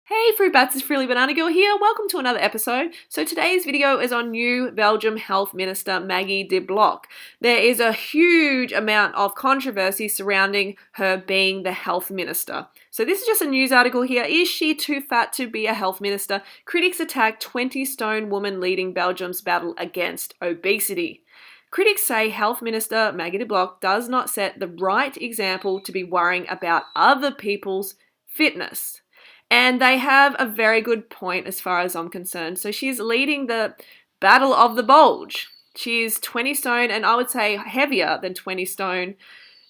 Hey Fruit Bats, it's Frilly Banana Girl here. Welcome to another episode. So today's video is on new Belgium Health Minister Maggie de Blok. There is a huge amount of controversy surrounding her being the health minister. So this is just a news article here. Is she too fat to be a health minister? Critics attack 20-stone woman leading Belgium's battle against obesity. Critics say Health Minister Maggie de Blok does not set the right example to be worrying about other people's fitness. And they have a very good point as far as I'm concerned. So she's leading the battle of the bulge. She's 20 stone and I would say heavier than 20 stone.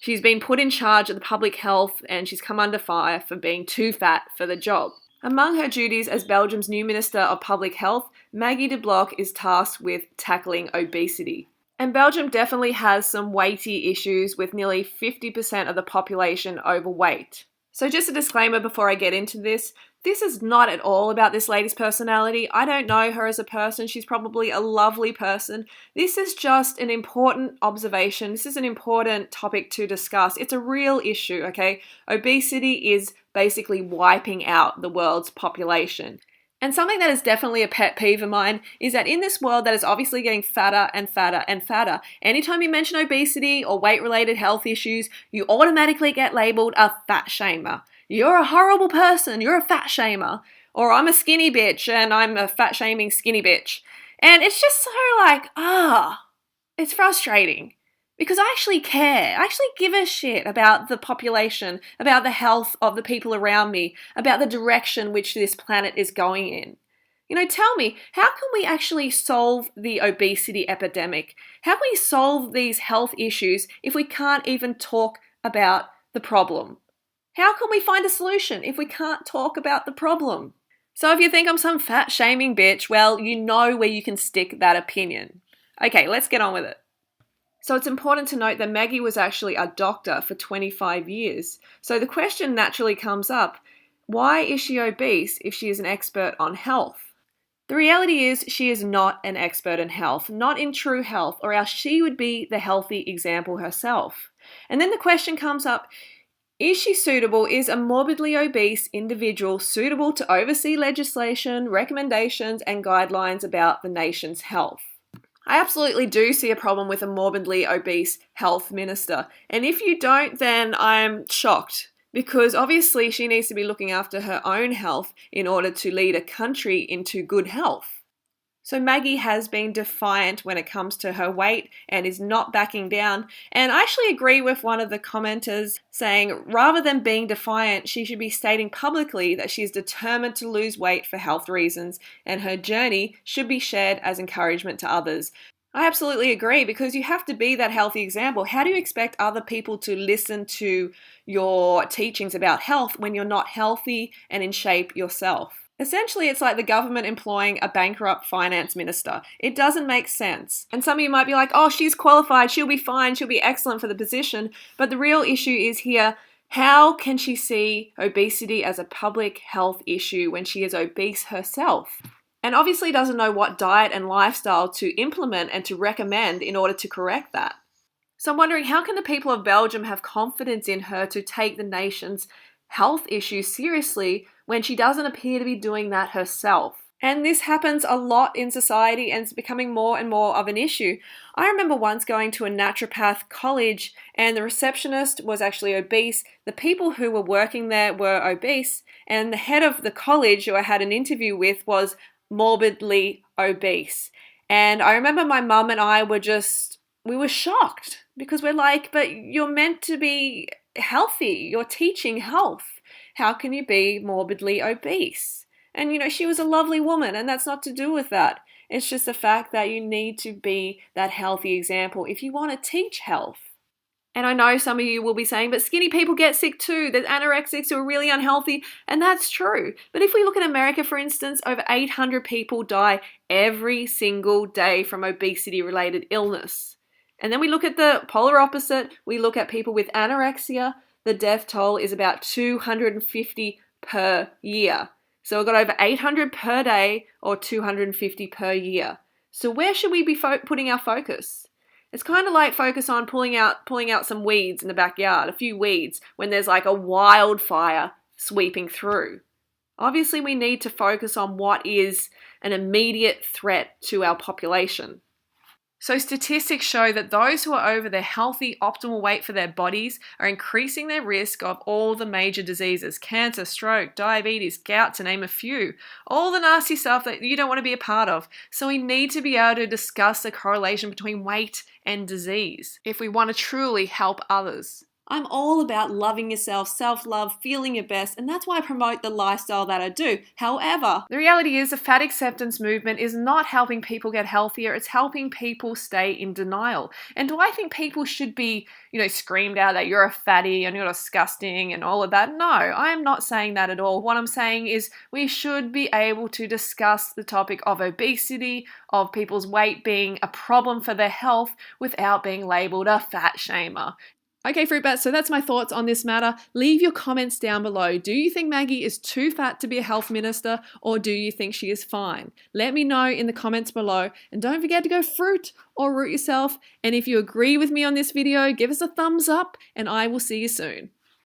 She's been put in charge of the public health and she's come under fire for being too fat for the job. Among her duties as Belgium's new Minister of Public Health, Maggie de Blok is tasked with tackling obesity. And Belgium definitely has some weighty issues with nearly 50% of the population overweight. So just a disclaimer before I get into this is not at all about this lady's personality. I don't know her as a person. She's probably a lovely person. This is just an important observation. This is an important topic to discuss. It's a real issue, okay? Obesity is basically wiping out the world's population. And something that is definitely a pet peeve of mine is that in this world that is obviously getting fatter and fatter and fatter, anytime you mention obesity or weight-related health issues, you automatically get labeled a fat shamer. You're a horrible person, you're a fat shamer. Or I'm a skinny bitch and I'm a fat shaming skinny bitch. And it's just so like, it's frustrating. Because I actually care. I actually give a shit about the population, about the health of the people around me, about the direction which this planet is going in. You know, tell me, how can we actually solve the obesity epidemic? How can we solve these health issues if we can't even talk about the problem? How can we find a solution if we can't talk about the problem? So if you think I'm some fat shaming bitch, well, you know where you can stick that opinion. Okay, let's get on with it. So it's important to note that Maggie was actually a doctor for 25 years. So the question naturally comes up, why is she obese if she is an expert on health? The reality is she is not an expert in health, not in true health, or else she would be the healthy example herself. And then the question comes up, is she suitable? Is a morbidly obese individual suitable to oversee legislation, recommendations, and guidelines about the nation's health? I absolutely do see a problem with a morbidly obese health minister. And if you don't, then I'm shocked. Because obviously she needs to be looking after her own health in order to lead a country into good health. So Maggie has been defiant when it comes to her weight and is not backing down. And I actually agree with one of the commenters saying rather than being defiant, she should be stating publicly that she is determined to lose weight for health reasons and her journey should be shared as encouragement to others. I absolutely agree because you have to be that healthy example. How do you expect other people to listen to your teachings about health when you're not healthy and in shape yourself? Essentially, it's like the government employing a bankrupt finance minister. It doesn't make sense. And some of you might be like, oh, she's qualified, she'll be fine, she'll be excellent for the position. But the real issue is here, how can she see obesity as a public health issue when she is obese herself? And obviously doesn't know what diet and lifestyle to implement and to recommend in order to correct that. So I'm wondering, how can the people of Belgium have confidence in her to take the nation's health issues seriously when she doesn't appear to be doing that herself? And this happens a lot in society and it's becoming more and more of an issue. I remember once going to a naturopath college and the receptionist was actually obese. The people who were working there were obese and the head of the college who I had an interview with was morbidly obese. And I remember my mum and I we were shocked because we're like, but you're meant to be healthy. You're teaching health. How can you be morbidly obese? And you know, she was a lovely woman and that's not to do with that. It's just the fact that you need to be that healthy example if you want to teach health. And I know some of you will be saying, but skinny people get sick too. There's anorexics who are really unhealthy. And that's true. But if we look at America, for instance, over 800 people die every single day from obesity-related illness. And then we look at the polar opposite. We look at people with anorexia. The death toll is about 250 per year. So we've got over 800 per day or 250 per year. So where should we be putting our focus? It's kind of like focus on pulling out some weeds in the backyard, a few weeds, when there's like a wildfire sweeping through. Obviously, we need to focus on what is an immediate threat to our population. So statistics show that those who are over their healthy, optimal weight for their bodies are increasing their risk of all the major diseases: cancer, stroke, diabetes, gout, to name a few. All the nasty stuff that you don't want to be a part of. So we need to be able to discuss the correlation between weight and disease if we want to truly help others. I'm all about loving yourself, self-love, feeling your best, and that's why I promote the lifestyle that I do. However, the reality is the fat acceptance movement is not helping people get healthier, it's helping people stay in denial. And do I think people should be, screamed out that you're a fatty and you're disgusting and all of that? No, I am not saying that at all. What I'm saying is we should be able to discuss the topic of obesity, of people's weight being a problem for their health without being labeled a fat shamer. Okay, Fruit Bats, so that's my thoughts on this matter. Leave your comments down below. Do you think Maggie is too fat to be a health minister, or do you think she is fine? Let me know in the comments below, and don't forget to go fruit or root yourself. And if you agree with me on this video, give us a thumbs up, and I will see you soon.